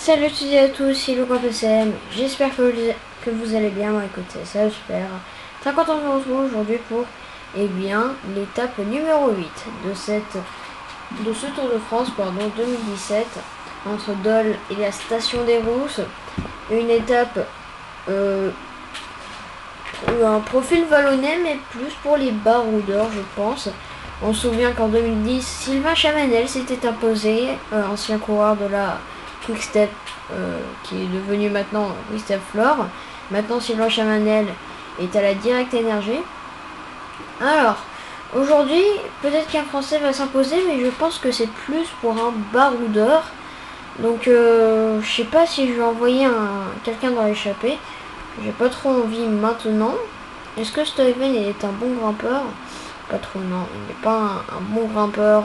Salut à toutes et à tous, c'est le PCM. J'espère que vous allez bien. Bon, écoutez, ça j'espère. Très content de vous retrouver aujourd'hui pour l'étape numéro 8 de ce Tour de France 2017 entre Dole et la station des Rousses. Une étape un profil vallonné, mais plus pour les baroudeurs, je pense. On se souvient qu'en 2010, Sylvain Chavanel s'était imposé, ancien coureur de la Quick-Step, qui est devenu maintenant Quick-Step Floor. Maintenant, Sylvain Chavanel est à la Direct Énergie. Alors, aujourd'hui, peut-être qu'un Français va s'imposer, mais je pense que c'est plus pour un baroudeur. Donc, je sais pas si je vais envoyer quelqu'un dans l'échappée. J'ai pas trop envie maintenant. Est-ce que Stuyven est un bon grimpeur? Pas trop, non. Il n'est pas un bon grimpeur.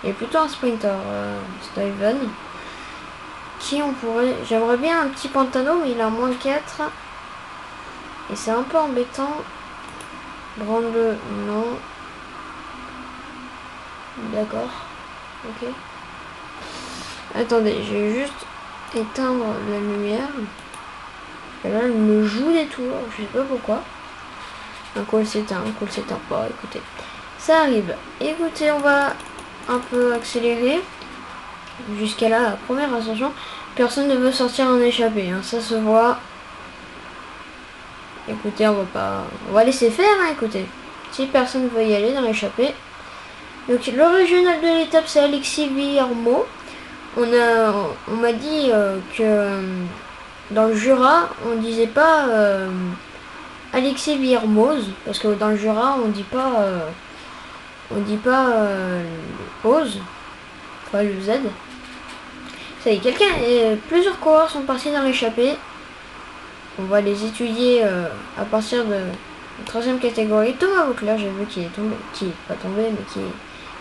Il est plutôt un sprinter, Stuyven. Qui on pourrait... J'aimerais bien un petit Pantano, mais il a moins 4. Et c'est un peu embêtant. Brande, non. D'accord. Ok. Attendez, je vais juste éteindre la lumière. Et là, elle me joue des tours, je sais pas pourquoi. Un call s'éteint, pas, écoutez. Ça arrive. Écoutez, on va un peu accélérer. Jusqu'à la première ascension. Personne ne veut sortir en échappée, hein, ça se voit. Écoutez, on va laisser faire, hein, écoutez. Si personne ne veut y aller dans l'échappée. Donc, le régional de l'étape, c'est Alexis Villermo. On m'a dit que... dans le Jura, on disait pas Alexis Villermoz, parce que dans le Jura, on dit pas pause, enfin le Z. Ça y est, plusieurs coureurs sont partis dans l'échappée. On va les étudier à partir de la 3e catégorie. Thomas Vauclair, j'ai vu qu'il est tombé, qui est pas tombé, mais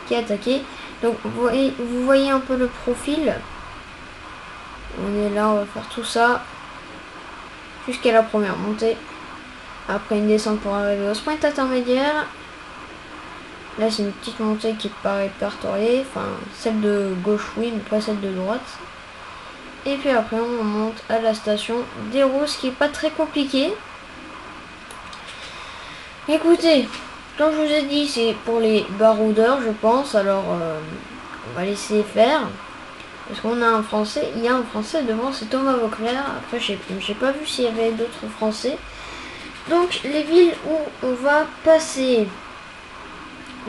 qui est attaqué. Donc vous voyez un peu le profil. On est là, on va faire tout ça jusqu'à la première montée. Après une descente pour arriver au sprint intermédiaire. Là, c'est une petite montée qui paraît répertoriée. Enfin, celle de gauche, oui, mais pas celle de droite. Et puis après, on monte à la station des Rousses, qui est pas très compliqué. Écoutez, comme je vous ai dit, c'est pour les baroudeurs, je pense. Alors, on va laisser faire. Parce qu'on a un Français, il y a un Français devant, c'est Thomas Vauclair. Après, j'ai pas vu s'il y avait d'autres Français. Donc, les villes où on va passer,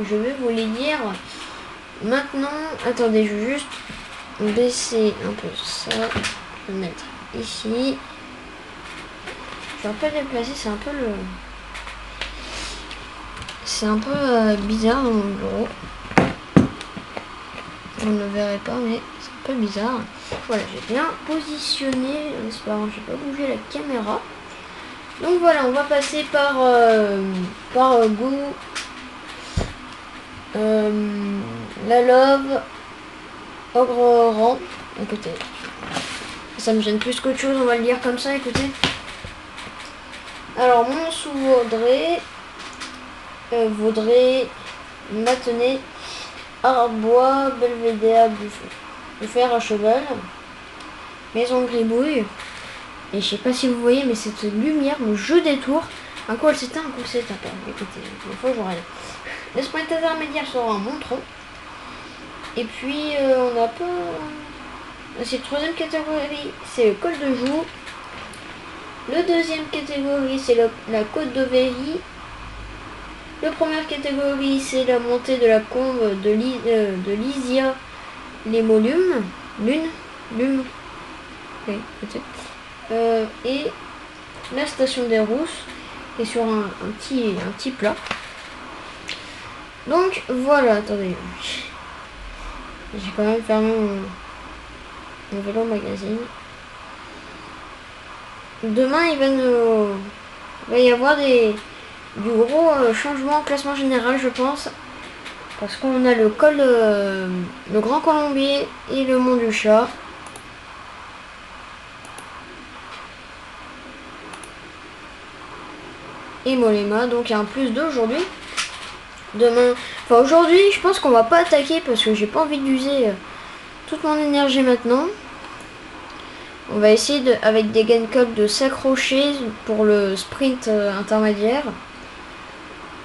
je vais vous les dire maintenant. Attendez, je vais juste baisser un peu ça. Je vais mettre ici. Je vais un peu déplacer, c'est un peu bizarre dans mon bureau. Vous ne le verrez pas, mais c'est un peu bizarre. Voilà, j'ai bien positionné, en espérant que je vais pas bouger la caméra. Donc voilà, on va passer par Gou, La Love, Ogre-Rang. Écoutez, ça me gêne plus qu'autre chose, on va le lire comme ça, écoutez. Alors, Mont-sous-Vaudrey, Vaudrey, Matenay, Arbois, Belvédère, Buffet à Cheval, Maison Gribouille. Et je sais pas si vous voyez, mais cette lumière me joue des tours. Un coup elle s'éteint, un coup c'est s'éteint pas. Écoutez, il faut que je regarde. Le sprint intermédiaire sera un Montron. Et puis on n'a pas... C'est la 3e catégorie, c'est le col de Joux. Le 2e catégorie, c'est la côte de Véry. La première catégorie, c'est la montée de la combe de Lysia, les Molumes. Lume. Oui, peut-être. Et la station des Rousses est sur un petit plat. Donc voilà, attendez. J'ai quand même fermé mon vélo magazine. Demain il va y avoir du gros changement au classement général, je pense. Parce qu'on a le col, le Grand Colombier et le Mont du Chat. Et Mollema, donc il y a un plus 2 aujourd'hui. Demain, enfin aujourd'hui, je pense qu'on va pas attaquer parce que j'ai pas envie d'user toute mon énergie maintenant. On va essayer de, avec des gain codes de s'accrocher pour le sprint intermédiaire.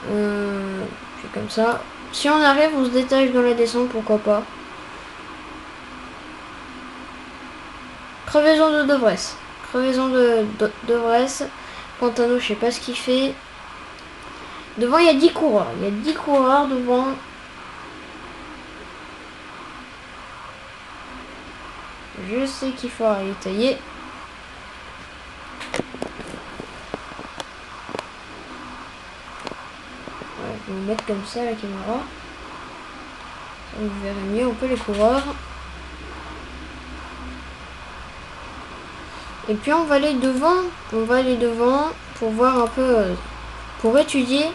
C'est comme ça. Si on arrive, on se détache dans la descente, pourquoi pas. Crevaison de De Vries. Crevaison de Vries. Pantano, je sais pas ce qu'il fait. Devant, il y a 10 coureurs. Il y a 10 coureurs devant. Je sais qu'il faut arrêter. Je vais vous mettre comme ça la caméra. Ça vous verrez mieux un peu les coureurs. Et puis on va aller devant. On va aller devant pour voir un peu, pour étudier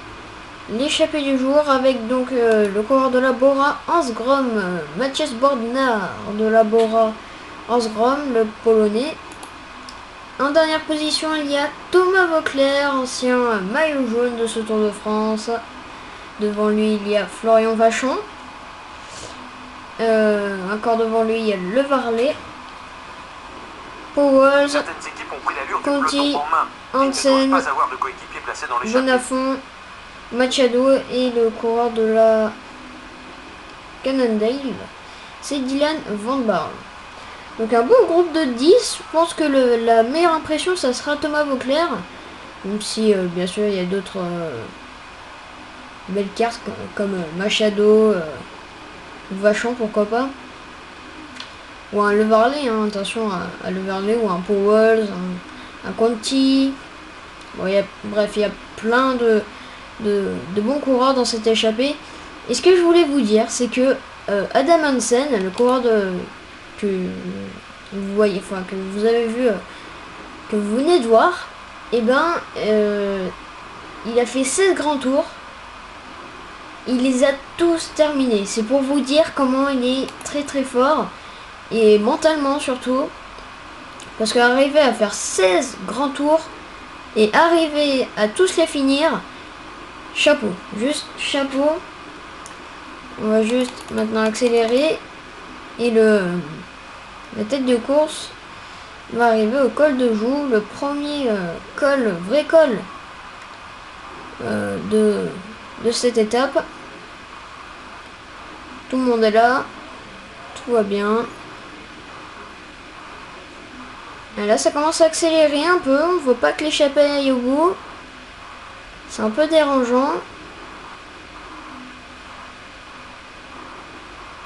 l'échappée du jour avec donc le coureur de la Bora, Hans Grom, Mathias Bordner de la Bora, Hans Grom, le Polonais. En dernière position, il y a Thomas Voeckler, ancien maillot jaune de ce Tour de France. Devant lui, il y a Florian Vachon. Encore devant lui, il y a Le Varlet. Powell, Conti, Hansen, Bonafont, Machado et le coureur de la Cannondale, c'est Dylan Van Baarle. Donc un bon groupe de 10. Je pense que la meilleure impression, ça sera Thomas Voeckler. Même si, bien sûr, il y a d'autres belles cartes comme Machado, Vachon, pourquoi pas. Ou un Le Varlet, hein, attention à Le Varlet, ou un Powell, un Conti. Bon, bref, il y a plein de bons coureurs dans cette échappée. Et ce que je voulais vous dire, c'est que Adam Hansen, le coureur que vous voyez, enfin que vous avez vu, que vous venez de voir, et ben il a fait 16 grands tours. Il les a tous terminés. C'est pour vous dire comment il est très très fort. Et mentalement surtout. Parce qu'arriver à faire 16 grands tours et arriver à tous les finir, chapeau. Juste chapeau. On va juste maintenant accélérer. Et la tête de course va arriver au col de Joux. Le premier col, vrai col de cette étape. Tout le monde est là. Tout va bien. Et là, ça commence à accélérer un peu. On ne voit pas que l'échappée aille au bout. C'est un peu dérangeant.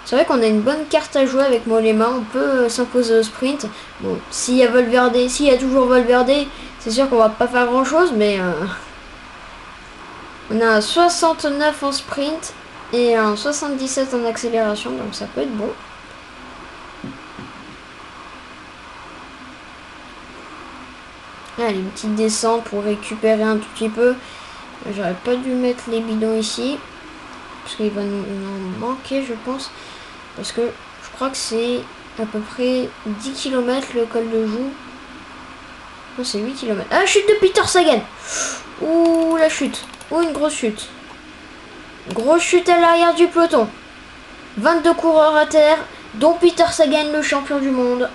C'est vrai qu'on a une bonne carte à jouer avec Mollema. On peut s'imposer au sprint. Bon, s'il y a toujours Valverde, c'est sûr qu'on va pas faire grand chose, mais on a un 69 en sprint et un 77 en accélération, donc ça peut être bon. Allez, une petite descente pour récupérer un tout petit peu. J'aurais pas dû mettre les bidons ici. Parce qu'il va nous en manquer, je pense. Parce que je crois que c'est à peu près 10 km le col de Joux. Non, c'est 8 km. Ah, chute de Peter Sagan. Ouh, la chute. Ouh, une grosse chute. Grosse chute à l'arrière du peloton. 22 coureurs à terre, dont Peter Sagan, le champion du monde.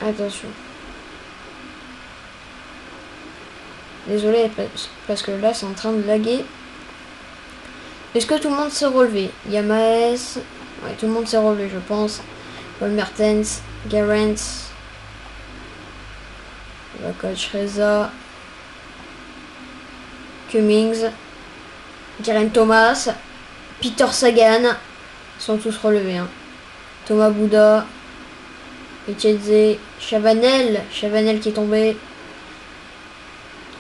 Attention. Désolé, parce que là, c'est en train de laguer. Est-ce que tout le monde s'est relevé? Il y a Maes. Ouais, tout le monde s'est relevé, je pense. Paul Mertens, Gerrans, le coach Reza, Cummings, Geraint Thomas, Peter Sagan. Ils sont tous relevés. Hein. Thomas Bouda, Etienne, Chavanel qui est tombé.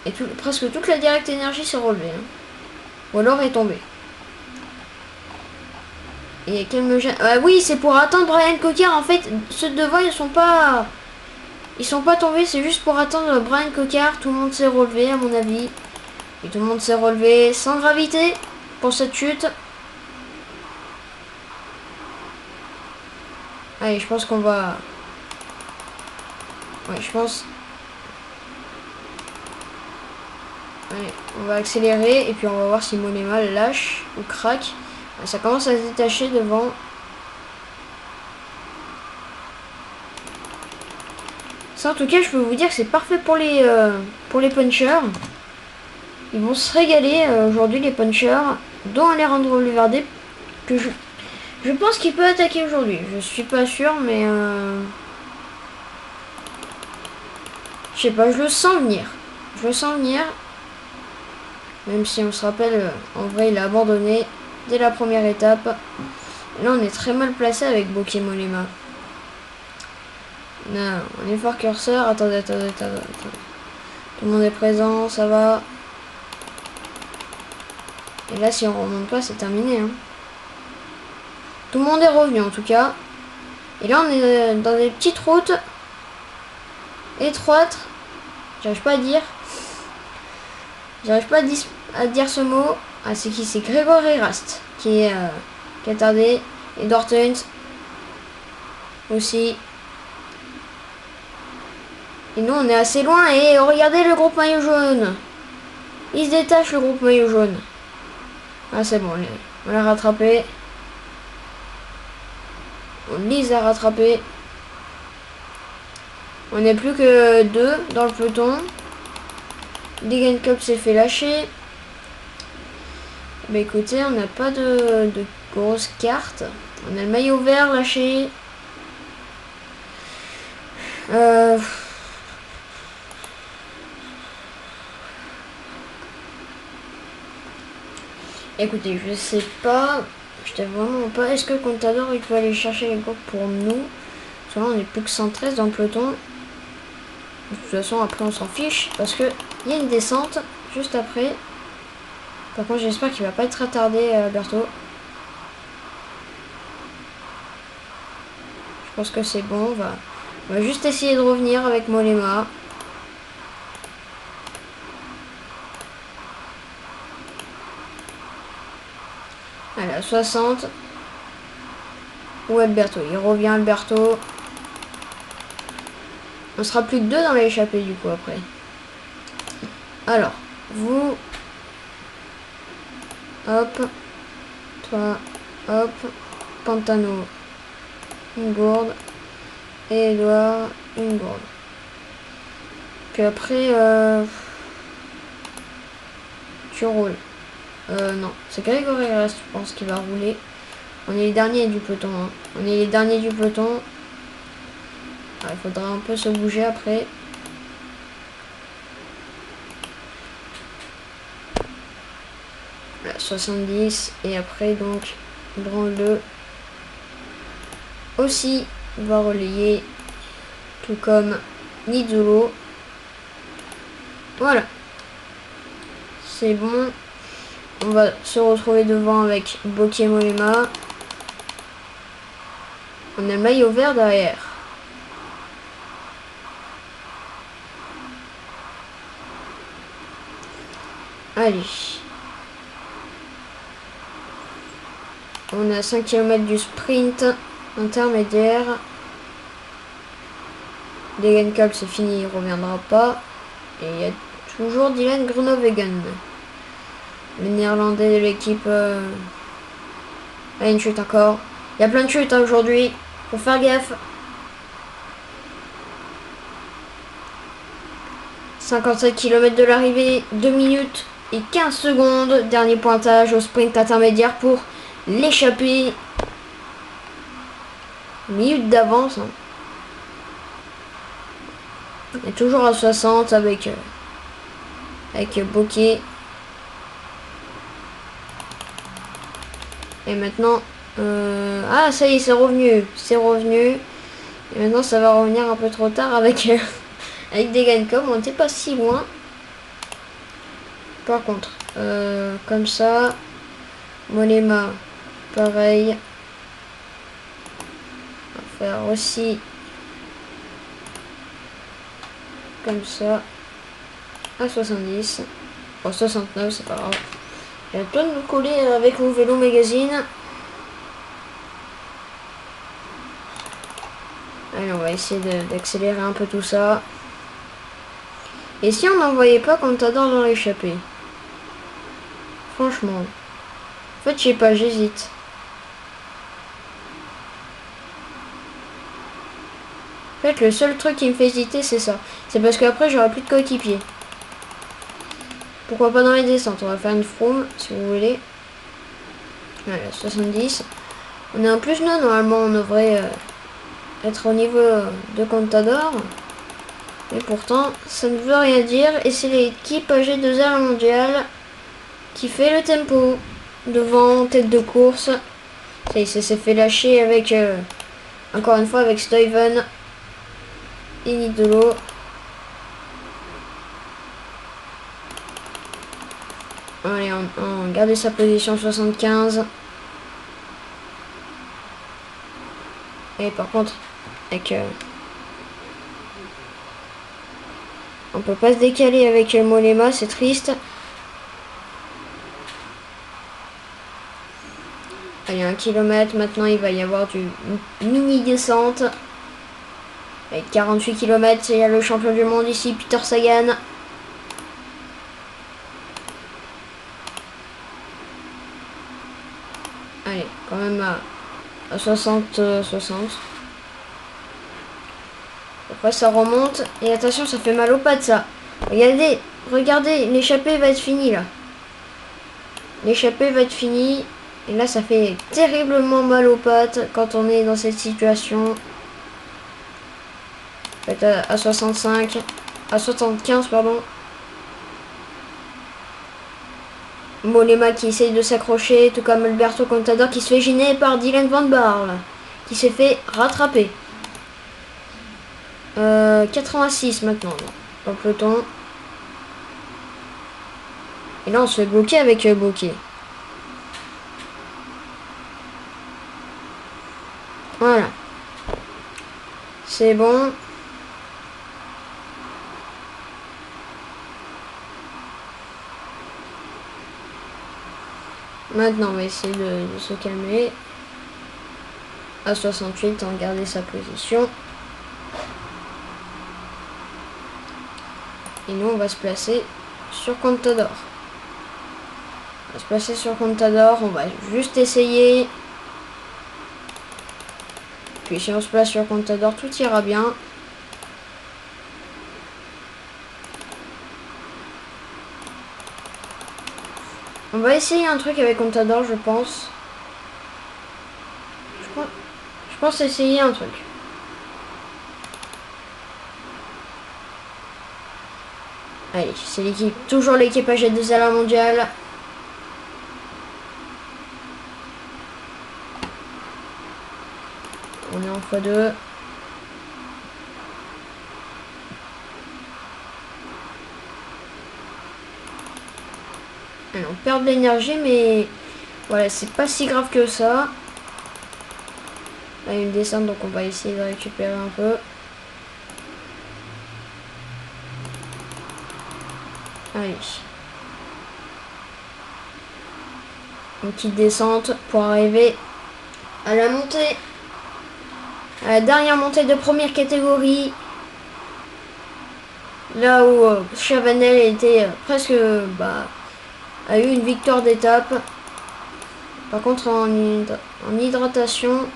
Et presque toute la Direct Énergie s'est relevée. Hein. Ou alors est tombée. Et quel me gêne. Ah oui, c'est pour attendre Brian Cocard. En fait, ceux devant, ils sont pas tombés. C'est juste pour attendre Brian Cocard. Tout le monde s'est relevé, à mon avis. Et tout le monde s'est relevé sans gravité pour cette chute. Allez, je pense qu'on va... Ouais, je pense... Allez, on va accélérer et puis on va voir si Mollema lâche ou craque. Ça commence à se détacher devant. Ça, en tout cas, je peux vous dire que c'est parfait pour les punchers. Ils vont se régaler aujourd'hui, les punchers, dont Alejandro Valverde, que je pense qu'il peut attaquer aujourd'hui. Je suis pas sûr, mais je sais pas, je le sens venir. Je le sens venir. Même si on se rappelle, en vrai, il a abandonné dès la première étape. Et là, on est très mal placé avec Bokeh Mollema. Non, on est fort curseur. Attendez. Tout le monde est présent, ça va. Et là, si on remonte pas, c'est terminé. Hein. Tout le monde est revenu, en tout cas. Et là, on est dans des petites routes étroites. J'arrive pas à dire. J'arrive pas à dire ce mot. Ah, c'est qui? C'est Grégory Rast qui a tardé. Et Dortens aussi. Et nous, on est assez loin. Et regardez le groupe maillot jaune. Il se détache, le groupe maillot jaune. Ah, c'est bon. On l'a rattrapé. On les a rattrapés. On n'est plus que 2 dans le peloton. Degen Cup s'est fait lâcher. Bah écoutez, on n'a pas de grosses cartes. On a le maillot vert lâché. Écoutez, je sais pas. Je sais vraiment pas. Est-ce que Contador il peut aller chercher les groupes pour nous? Parce que là on est plus que 113 dans le peloton. De toute façon après on s'en fiche. Parce que il y a une descente juste après. Par contre j'espère qu'il va pas être retardé Alberto. Je pense que c'est bon. On va juste essayer de revenir avec Mollema. Allez, à 60. Ou Alberto. Il revient Alberto. On sera plus que 2 dans l'échappée du coup après. Alors, vous. Hop. Toi. Hop. Pantano. Une gourde. Et Edouard. Une gourde. Puis après, tu roules. Non, c'est Grégory Rest, je pense, qui va rouler. On est les derniers du peloton. Hein. On est les derniers du peloton. Ah, il faudra un peu se bouger après. Là, 70. Et après, donc, Branle aussi va relayer. Tout comme Nizzolo. Voilà. C'est bon. On va se retrouver devant avec Bokeh Mollema. On a le maillot vert derrière. Allez. On a 5 km du sprint intermédiaire. Degen Cup c'est fini, il reviendra pas. Et il y a toujours Dylan Groenewegen. Le néerlandais de l'équipe. Ah, une chute encore. Il y a plein de chutes hein, aujourd'hui. Faut faire gaffe. 57 km de l'arrivée. 2 minutes et 15 secondes. Dernier pointage au sprint intermédiaire pour l'échappée. Minute d'avance. Hein. On est toujours à 60 avec Bokeh. Et maintenant, ah ça y est, c'est revenu, Et maintenant, ça va revenir un peu trop tard avec avec Degen Cup. On n'était pas si loin. Par contre, comme ça, Mollema, pareil. On va faire aussi comme ça à 70. Bon, 69, c'est pas grave. J'ai le temps de me coller avec mon vélo magazine. Allez, on va essayer d'accélérer un peu tout ça. Et si on n'envoyait pas Contador dans l'échappée? Franchement. En fait, je sais pas, j'hésite. En fait, le seul truc qui me fait hésiter, c'est ça. C'est parce qu'après, j'aurai plus de coéquipier. Pourquoi pas dans les descentes? On va faire une Froome, si vous voulez. Voilà, 70. On est en plus, nous, normalement, on devrait être au niveau de Contador. Et pourtant, ça ne veut rien dire. Et c'est l'équipe AG2R à la mondiale qui fait le tempo. Devant, tête de course. Ça s'est fait lâcher avec... encore une fois, avec Stuyven. Et Nidolo. Allez, on garde sa position 75. Et par contre, avec... on peut pas se décaler avec Mollema, c'est triste. Allez, 1 km, maintenant il va y avoir du mini descente. Avec 48 km, il y a le champion du monde ici, Peter Sagan. Allez, quand même à 60. Après ça remonte. Et attention, ça fait mal aux pattes ça. Regardez, regardez, l'échappée va être finie là. L'échappée va être finie. Et là, ça fait terriblement mal aux pattes quand on est dans cette situation. Peut-être à 65, à 75, pardon. Mollema qui essaye de s'accrocher, tout comme Alberto Contador qui se fait gêner par Dylan Van Baarle, qui s'est fait rattraper. 86 maintenant, dans le peloton. Et là, on se fait bloquer avec Bokeh. Voilà. C'est bon. Maintenant, on va essayer de se calmer. À 68, on va garder sa position. Et nous, on va se placer sur Contador. On va se placer sur Contador. On va juste essayer. Puis si on se place sur Contador, tout ira bien. On va essayer un truc avec Contador, je pense. Je pense essayer un truc. Allez, c'est l'équipe, toujours l'équipe AG2R à la mondiale. On est en x2. Alors, on perd de l'énergie, mais voilà, c'est pas si grave que ça. Là, il y a une descente, donc on va essayer de récupérer un peu. Allez. Une petite descente pour arriver à la montée. À la dernière montée de première catégorie. Là où Chavanel était presque... a eu une victoire d'étape. Par contre, en hydratation,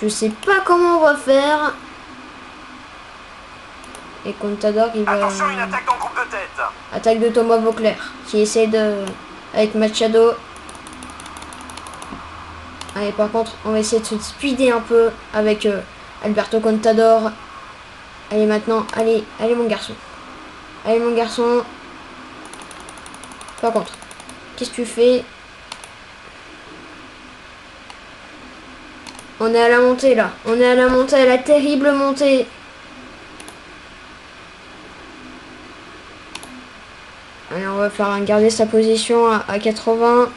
je sais pas comment on va faire. Et Contador, il va... Attention, une attaque en groupe de tête. Attaque de Thomas Vauclair, qui essaie de... avec Machado. Allez, par contre, on va essayer de se speeder un peu avec Alberto Contador. Allez, maintenant, allez mon garçon. Allez, mon garçon. Par contre, qu'est-ce que tu fais? On est à la montée, là. On est à la montée, à la terrible montée. Allez, on va faire garder sa position à 80.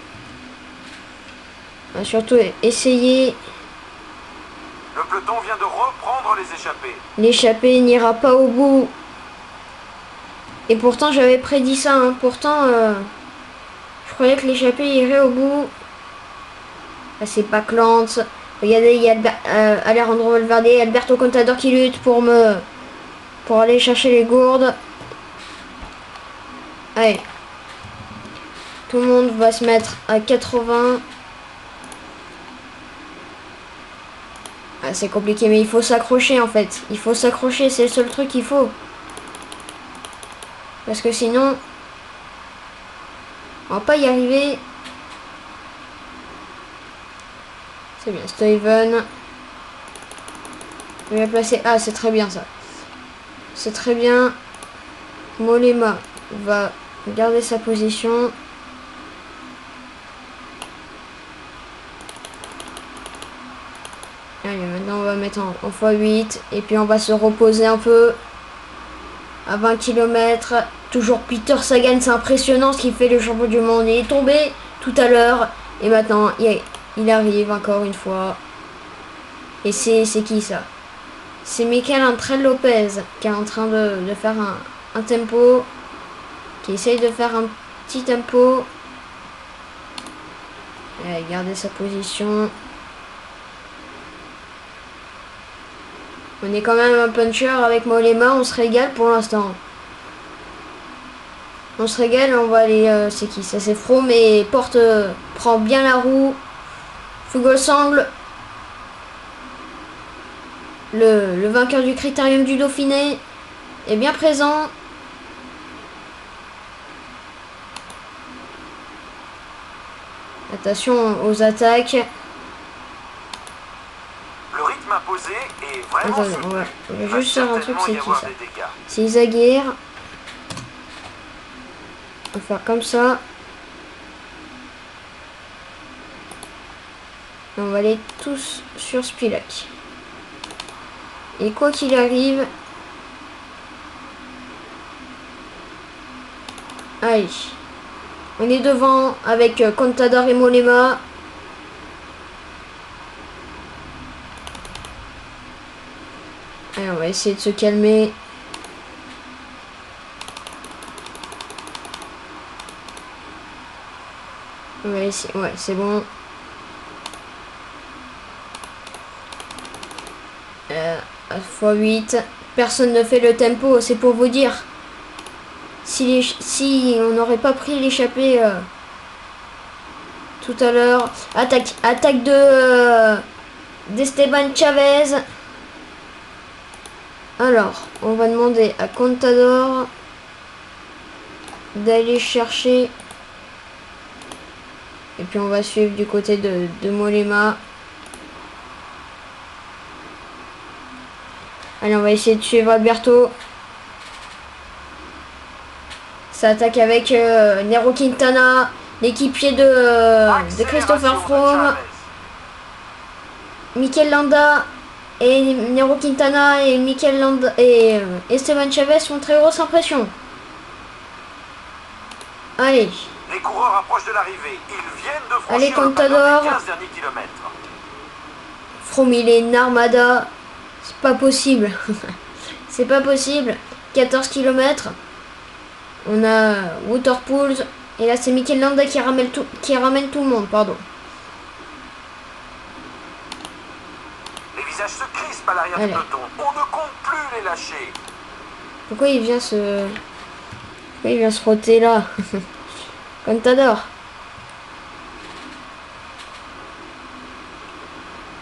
On va surtout essayer. Le peloton vient de reprendre les échappées. L'échappée n'ira pas au bout. Et pourtant, j'avais prédit ça. Hein. Pourtant, je croyais que l'échappée irait au bout. Là, c'est Backlance. Regardez, il y a Alejandro Valverde et Alberto Contador qui luttent pour aller chercher les gourdes. Allez. Tout le monde va se mettre à 80. Ah, c'est compliqué, mais il faut s'accrocher en fait. Il faut s'accrocher, c'est le seul truc qu'il faut. Parce que sinon, on va pas y arriver. C'est bien, Steven. Il va placer. Ah, c'est très bien ça. C'est très bien. Mollema va garder sa position. Allez, maintenant on va mettre en x8. Et puis on va se reposer un peu. À 20 km. Toujours Peter Sagan, c'est impressionnant ce qu'il fait, le champion du monde. Il est tombé tout à l'heure. Et maintenant, il arrive encore une fois. Et c'est qui ça? C'est Michael André Lopez qui est en train de faire un tempo. Qui essaye de faire un petit tempo. Et garder sa position. On est quand même un puncher avec Mollema, on se régale pour l'instant. On se régale, on va aller... c'est qui? Ça c'est Froome et Porte prend bien la roue. Fuglsang, le vainqueur du Critérium du Dauphiné, est bien présent. Attention aux attaques. Le rythme imposé est vraiment Attendez, soutenu. on Il va va juste faire un truc, certainement c'est y qui avoir ça? des dégâts. C'est Izagir. On va faire comme ça. Et on va aller tous sur Spilak. Et quoi qu'il arrive... Allez. On est devant avec Contador et Mollema. Allez, on va essayer de se calmer. On va essayer. Ouais, c'est bon. À x8. Personne ne fait le tempo, c'est pour vous dire. Si on n'aurait pas pris l'échappée tout à l'heure. Attaque d'Esteban Chavez. Alors, on va demander à Contador d'aller chercher. Et puis on va suivre du côté de Mollema. Allez, on va essayer de suivre Alberto. Ça attaque avec Nairo Quintana, l'équipier de Christopher Froome. Mikel Landa et Nairo Quintana et Mikel Landa et Esteban Chavez font très grosse impression. Allez. Les coureurs approchent de l'arrivée. Ils viennent de franchir Allez, Contador. les 15 derniers kilomètres. Froome, il est une armada. C'est pas possible. C'est pas possible. 14 km. On a Waterpools. Et là, c'est Mikel Landa qui ramène tout le monde. Pardon. Les visages se crispent à l'arrière du peloton. On ne compte plus les lâcher. Pourquoi il vient se frotter là? Contador.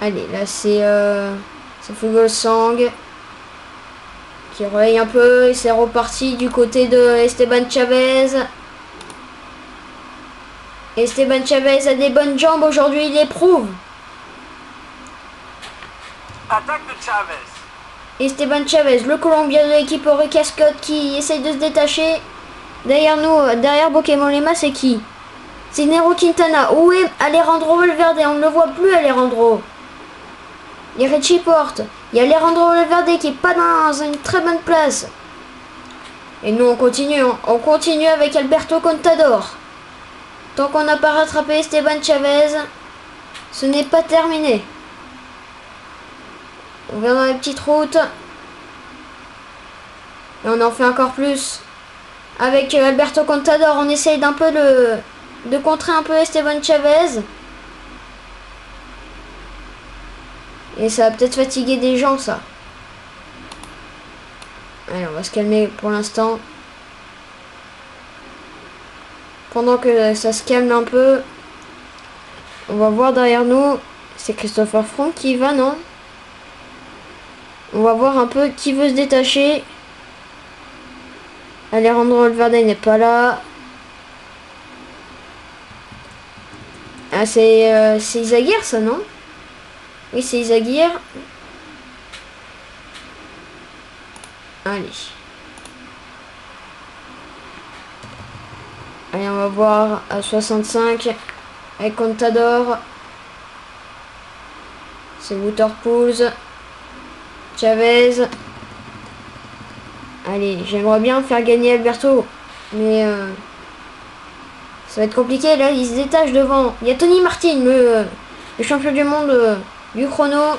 Allez, là c'est Fuglsang qui relaye un peu et c'est reparti du côté de Esteban Chavez. Esteban Chavez a des bonnes jambes aujourd'hui, il éprouve. Attaque de Chavez. Esteban Chavez, le Colombien de l'équipe Orica Scott qui essaye de se détacher. Derrière nous, derrière Mollema, c'est qui? C'est Nairo Quintana. Où est Alejandro Valverde? On ne le voit plus, Alejandro. Il y a Richie Porte. Il y a Alejandro Valverde qui n'est pas dans une très bonne place. Et nous, on continue. On continue avec Alberto Contador. Tant qu'on n'a pas rattrapé Esteban Chavez, ce n'est pas terminé. On vient dans la petite route. Et on en fait encore plus. Avec Alberto Contador, on essaye d'un peu de contrer un peu Esteban Chavez. Et ça va peut-être fatiguer des gens, ça. Allez, on va se calmer pour l'instant. pendant que ça se calme un peu, on va voir derrière nous. C'est Christopher Froome qui y va, non? On va voir un peu qui veut se détacher. Alejandro Valverde n'est pas là. Ah, c'est Izagirre, ça, non? Oui, c'est Izagirre. Allez. Allez, on va voir à 65 avec Contador. C'est Waterpools. Chavez. Allez, j'aimerais bien faire gagner Alberto. Mais ça va être compliqué. Là, il se détache devant. Il y a Tony Martin, le champion du monde du chrono.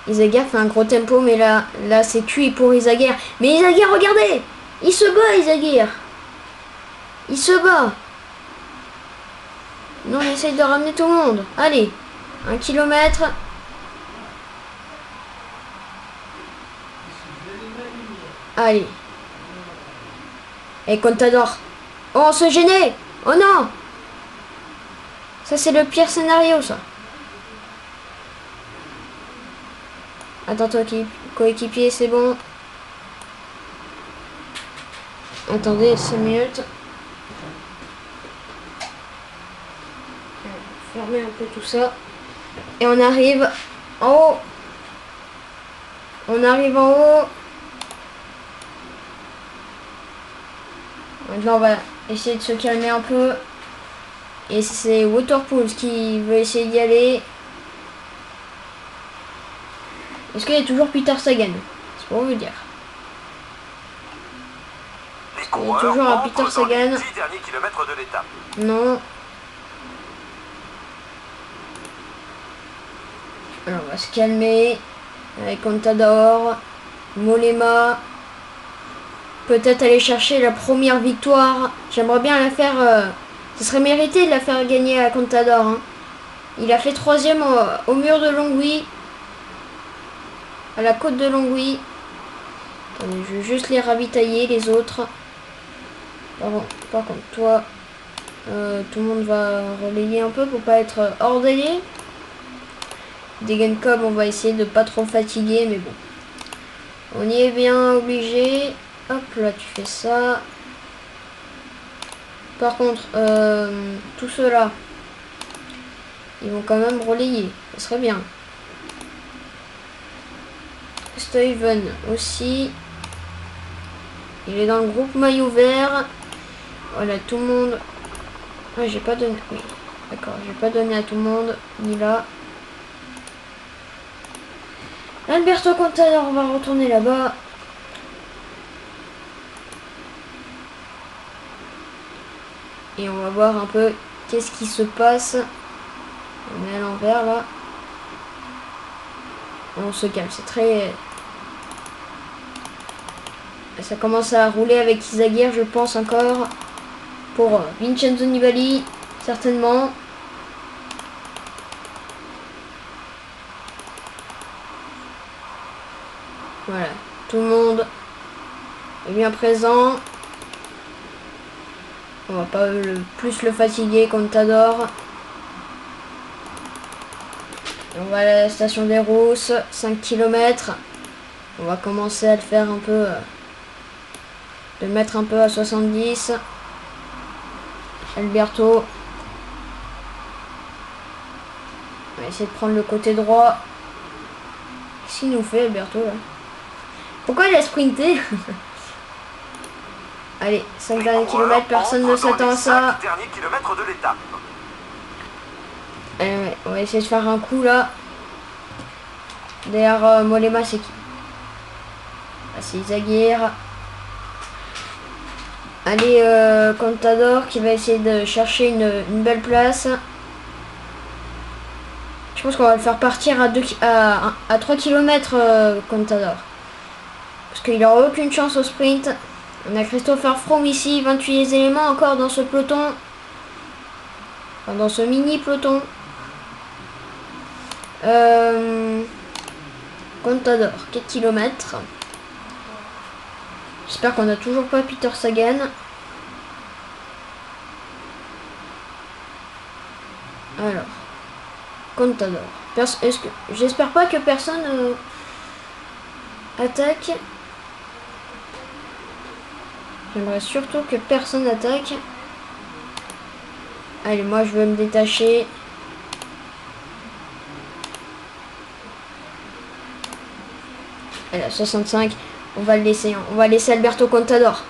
Izagirre fait un gros tempo, mais là c'est cuit pour Izagirre. Mais Izagirre, regardez! Il se bat, Izagirre! Il se bat! Non, on essaye de ramener tout le monde. Allez, 1 kilomètre. Allez. Et Contador. Oh, on se gênait! Oh non! Ça, c'est le pire scénario, ça. Attends, toi, coéquipier, c'est bon. Attendez 5 minutes. Fermer un peu tout ça. Et on arrive en haut. On arrive en haut. Maintenant, on va essayer de se calmer un peu. Et c'est Waterpools qui veut essayer d'y aller. Est-ce qu'il y a toujours Peter Sagan? C'est pour vous dire. Il y a toujours un Peter Sagan. 10 derniers kilomètres de l'étape. Non. Alors on va se calmer. Avec Contador. Mollema. Peut-être aller chercher la première victoire. J'aimerais bien la faire. Ce serait mérité de la faire gagner à Contador. Hein. Il a fait 3e au mur de Longwy. À la côte de Longwy. Attendez, je vais juste les ravitailler, les autres. Par contre, toi, tout le monde va relayer un peu pour pas être hors délai. Degenkolb, on va essayer de pas trop fatiguer, mais bon. On y est bien obligé. Hop, là, tu fais ça. Par contre, tout cela, ils vont quand même relayer. Ça serait bien. Steven aussi. Il est dans le groupe maillot vert. Voilà, tout le monde. Ah, j'ai pas donné. Oui, d'accord, j'ai pas donné à tout le monde. Ni là. Alberto Contador, on va retourner là-bas. Et on va voir un peu qu'est-ce qui se passe. On est à l'envers là. On se calme, c'est très... Ça commence à rouler avec Izagirre, je pense encore. Pour Vincenzo Nibali, certainement. Voilà, tout le monde est bien présent. On va pas plus le fatiguer, Contador. On va à la station des Rousses, 5 km. On va commencer à le faire un peu... de le mettre un peu à 70. Alberto. On va essayer de prendre le côté droit. Qu'est-ce qu'il nous fait, Alberto, là? Pourquoi il a sprinté? Allez, 5 derniers kilomètres, personne ne s'attend à ça. Dernier kilomètre de l'étape. Ouais, on va essayer de faire un coup là. Derrière Mollema, c'est qui? Ah, c'est Izagirre. Allez, Contador qui va essayer de chercher une belle place. Je pense qu'on va le faire partir à 3 km, Contador. Parce qu'il n'aura aucune chance au sprint. On a Christopher Froome ici, 28 éléments encore dans ce peloton. Enfin, dans ce mini peloton. Contador, 4 km. J'espère qu'on n'a toujours pas Peter Sagan. Alors, Contador. J'espère pas que personne attaque. J'aimerais surtout que personne attaque. Allez, moi je veux me détacher. Allez, 65. On va le laisser. On va laisser Alberto Contador.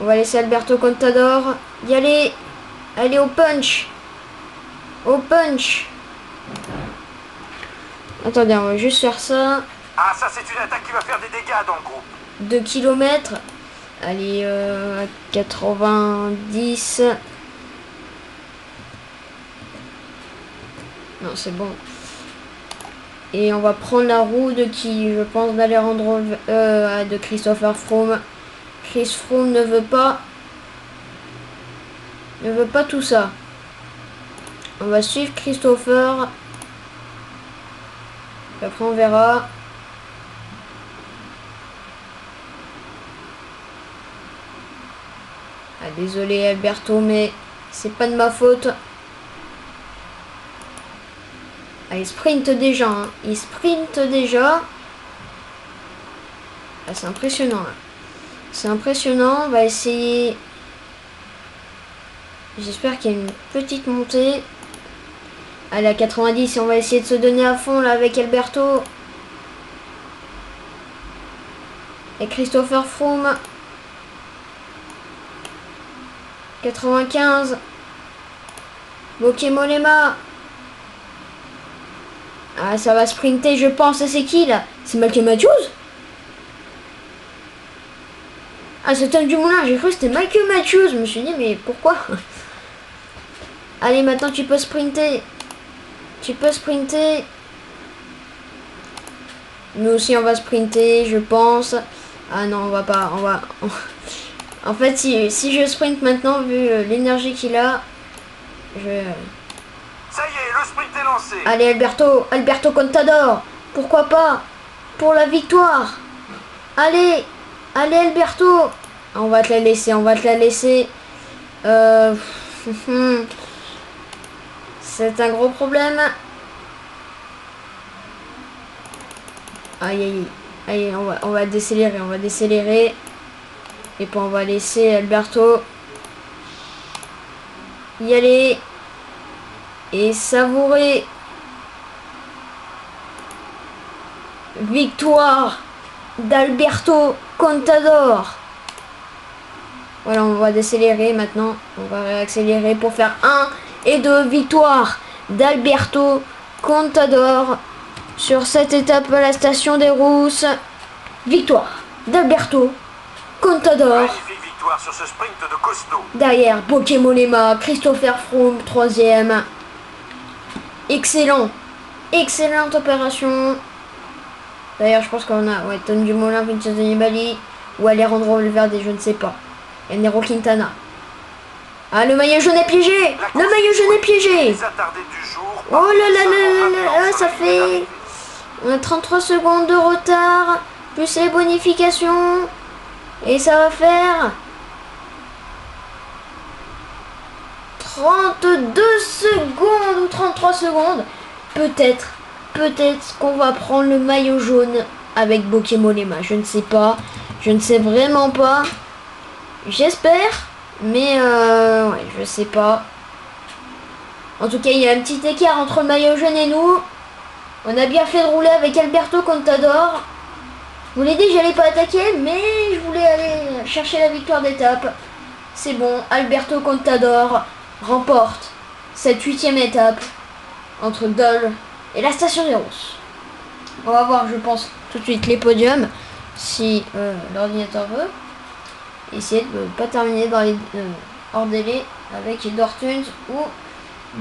On va laisser Alberto Contador y aller. Allez, au punch. Au punch. Attendez, on va juste faire ça. Ah, ça c'est une attaque qui va faire des dégâts dans le groupe. 2 km. Allez, 90. Non, c'est bon. Et on va prendre la roue de qui, je pense, d'aller rendre de Christopher Froome. Chris Froome ne veut pas tout ça. On va suivre Christopher. Après on verra. Ah, désolé Alberto, mais c'est pas de ma faute. Ah, il sprint déjà, hein. Il sprint déjà. Ah, c'est impressionnant là. C'est impressionnant. On va essayer. J'espère qu'il y a une petite montée. Allez, à 90, on va essayer de se donner à fond là avec Alberto. Et Christopher Froome. 95. Bokemolema. Ah, ça va sprinter, je pense. Et c'est qui là? C'est Michael Matthews? Ah, c'est Tom Dumoulin. J'ai cru que c'était Michael Matthews. Je me suis dit, mais pourquoi? Allez, maintenant tu peux sprinter. Tu peux sprinter. Nous aussi, on va sprinter, je pense. Ah non, on va pas. En fait, si je sprint maintenant, vu l'énergie qu'il a, je... Ça y est, le sprint est lancé. Allez, Alberto Contador. Pourquoi pas? Pour la victoire. Allez, Alberto. On va te la laisser, C'est un gros problème. Aïe. Allez, on va décélérer. Et puis on va laisser Alberto y aller. Et savourer. Victoire d'Alberto Contador. Voilà, on va décélérer maintenant. On va réaccélérer pour faire 1 et 2 victoires d'Alberto Contador sur cette étape à la station des Rousses. Victoire d'Alberto Contador. Magnifique victoire sur ce sprint de costaud. Derrière, Bokemolema, Christopher Froome, 3e. Excellente opération. D'ailleurs, je pense qu'on a Tom Dumoulin, Vincenzo Nibali ou Alejandro Valverde, je ne sais pas. Et Nero Quintana. Ah, le maillot jaune est piégé. Oh là, ça fait... On a 33 secondes de retard, plus les bonifications. Et ça va faire... 32 secondes ou 33 secondes. Peut-être qu'on va prendre le maillot jaune avec Bokemolema. Je ne sais pas. Je ne sais vraiment pas. J'espère. Mais ouais, je sais pas. En tout cas, il y a un petit écart entre le maillot jaune et nous. On a bien fait de rouler avec Alberto Contador. Je vous l'ai dit, j'allais pas attaquer, mais je voulais aller chercher la victoire d'étape. C'est bon, Alberto Contador remporte cette 8e étape entre Dole et la station des Rousses. On va voir, je pense, tout de suite les podiums, si l'ordinateur veut. Essayer de ne pas terminer dans les hors délai avec Dortmund ou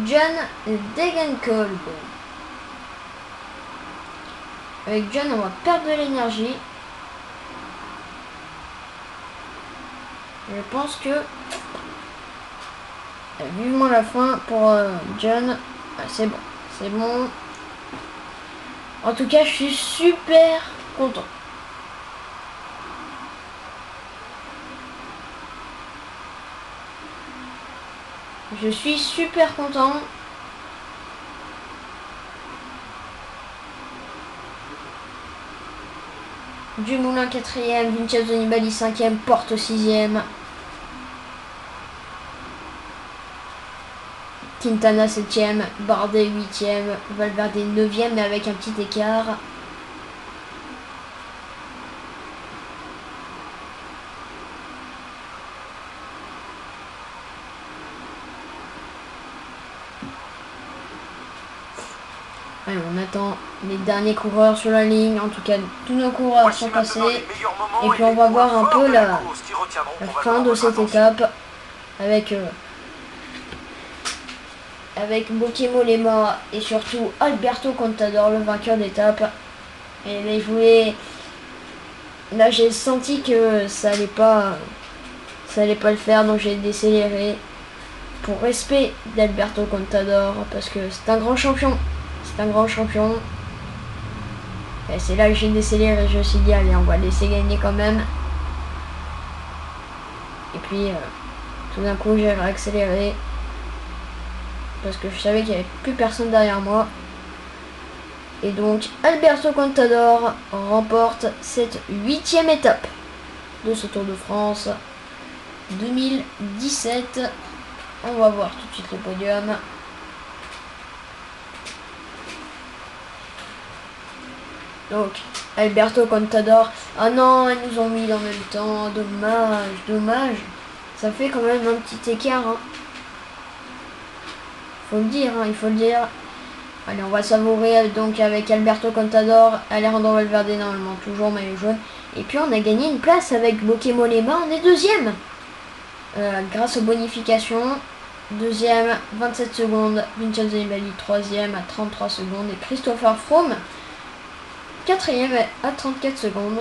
John Degenkolb. Avec John, on va perdre de l'énergie. Je pense que vivement la fin pour John. Ah, c'est bon. En tout cas, je suis super content. Je suis super content. Dumoulin 4e, Vincenzo Nibali 5e, Porte 6e. Quintana 7e, Bardet 8e, Valverde 9e mais avec un petit écart. Allez, on attend les derniers coureurs sur la ligne. En tout cas, tous nos coureurs sont passés. Et puis on va voir un peu la fin de cette étape avec Bauke Mollema et surtout Alberto Contador, le vainqueur d'étape. Et là j'ai senti que ça allait pas le faire, donc j'ai décéléré pour respect d'Alberto Contador parce que c'est un grand champion. C'est un grand champion. Et c'est là que j'ai décéléré. Je me suis dit, allez, on va le laisser gagner quand même. Et puis, tout d'un coup, j'ai réaccéléré. Parce que je savais qu'il n'y avait plus personne derrière moi. Et donc, Alberto Contador remporte cette 8e étape de ce Tour de France 2017. On va voir tout de suite le podium. Donc, Alberto Contador. Ah non, ils nous ont mis en même temps. Dommage, dommage. Ça fait quand même un petit écart. Hein. Faut le dire, hein, il faut le dire. Allez, on va savourer donc avec Alberto Contador, Alejandro Valverde normalement toujours maillot jaune. Et puis on a gagné une place avec Bauke Mollema, on est deuxième. Grâce aux bonifications. Deuxième, 27 secondes. Vincenzo Nibali, troisième à 33 secondes. Et Christopher Froome, quatrième à 34 secondes.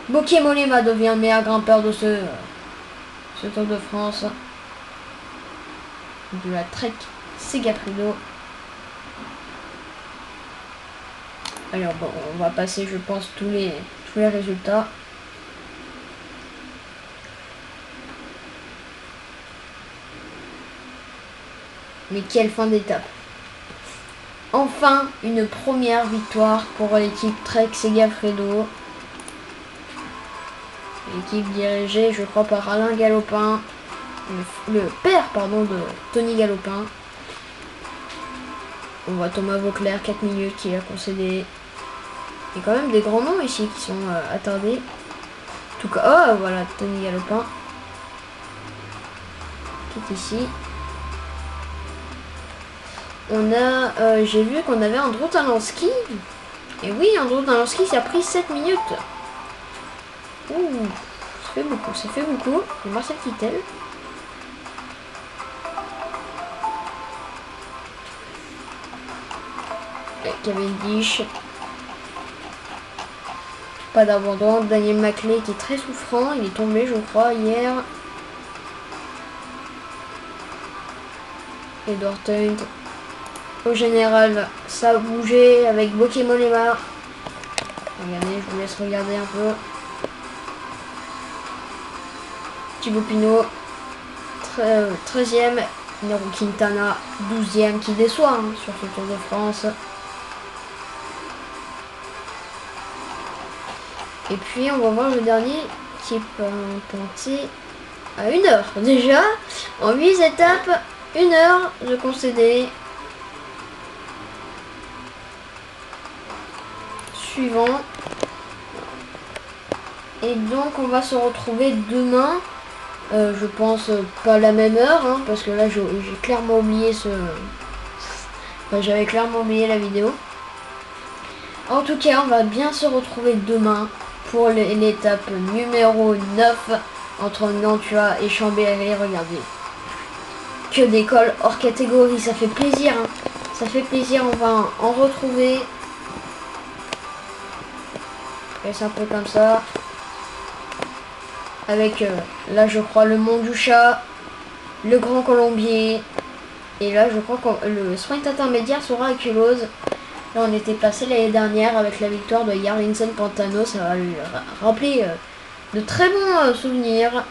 Bauke Mollema devient le meilleur grimpeur de ce Tour de France. De la Trek Segafredo. Alors bon, on va passer je pense tous les résultats. Mais quelle fin d'étape. Enfin une première victoire pour l'équipe Trek Segafredo. L'équipe dirigée je crois par Alain Galopin. Le père pardon de Tony Galopin. On voit Thomas Vauclair 4 minutes qui a concédé. Il y a quand même des grands noms ici qui sont attardés. En tout cas, oh voilà Tony Galopin qui est ici. On a j'ai vu qu'on avait Andrew Talansky. Et oui, Andrew Talansky ça a pris 7 minutes. Ouh, ça fait beaucoup, ça fait beaucoup. Et Marcel Kittel. Cavendish. Pas d'abandon. Daniel Maclay qui est très souffrant. Il est tombé, je crois, hier. Edward Tunt. Au général, ça a bougé avec Bauke Mollema. Regardez, je vous laisse regarder un peu. Thibaut Pinot. 13e. Nairo Quintana. 12e qui déçoit hein, sur ce Tour de France. Et puis on va voir le dernier qui est pointé à 1 heure. Déjà, en 8 étapes, 1 heure de concédé. Suivant. Et donc on va se retrouver demain. Je pense pas à la même heure, hein, parce que là j'ai clairement oublié Enfin, j'avais clairement oublié la vidéo. En tout cas, on va bien se retrouver demain pour l'étape numéro 9 entre Nantua et Chambéry. Regardez. Que d'écoles hors catégorie, ça fait plaisir. Hein. Ça fait plaisir, on va en retrouver. Et c'est un peu comme ça. Avec là je crois le Mont du Chat, le Grand Colombier. Et là je crois que le sprint intermédiaire sera à Culose. Là on était passé l'année dernière avec la victoire de Jarlinson Pantano. Ça va lui rappeler de très bons souvenirs.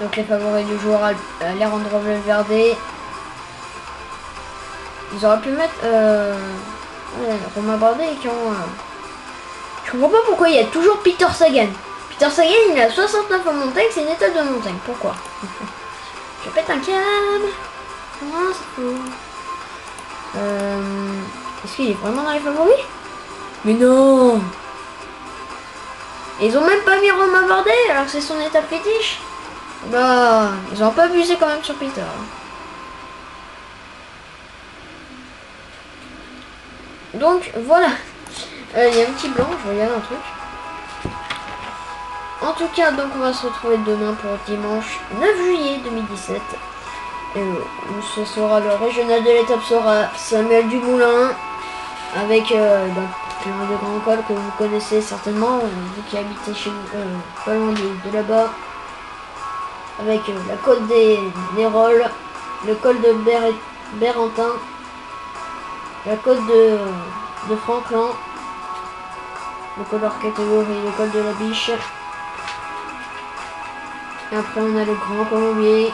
Donc les favoris du joueur, Alejandro Valverde. Ils auraient pu mettre Romain Bardet qui ont... Je comprends pas pourquoi il y a toujours Peter Sagan. Peter Sagan, il a 69 en montagne, c'est une étape de montagne. Pourquoi? Je pète un câble. Comment c'est fou. Est-ce qu'il est vraiment dans les favoris? Mais non. Et ils ont même pas mis Romain Bardet alors que c'est son étape fétiche. Bah, ils ont pas abusé quand même sur Peter. Donc voilà. Il y a un petit blanc, je regarde un truc. En tout cas, donc on va se retrouver demain pour dimanche 9 juillet 2017. Où ce sera le régional de l'étape sera Samuel Dumoulin avec plein de grands cols que vous connaissez certainement, vous qui habitez chez vous, pas loin de là-bas. Avec la côte des Rolles, le col de Bérentin, la côte de Franklin, le col hors catégorie, le col de la Biche. Et après on a le Grand Colombier,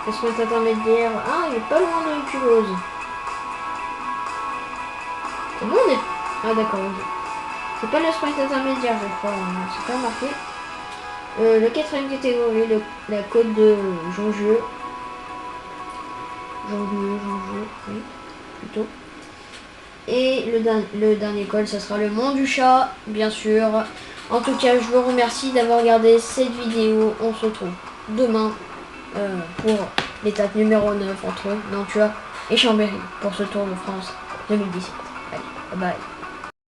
le sprint intermédiaire. Ah, il est pas loin de Culose. C'est bon, on est... Ah d'accord, ok. C'est pas le sprint intermédiaire, je crois, c'est pas marqué. La quatrième catégorie, la côte de Jongieu. Jongieu, oui, plutôt. Et le dernier col, ça sera le Mont du Chat, bien sûr. En tout cas, je vous remercie d'avoir regardé cette vidéo. On se retrouve demain pour l'étape numéro 9 entre Nantua et Chambéry pour ce Tour de France 2017. Allez, bye bye.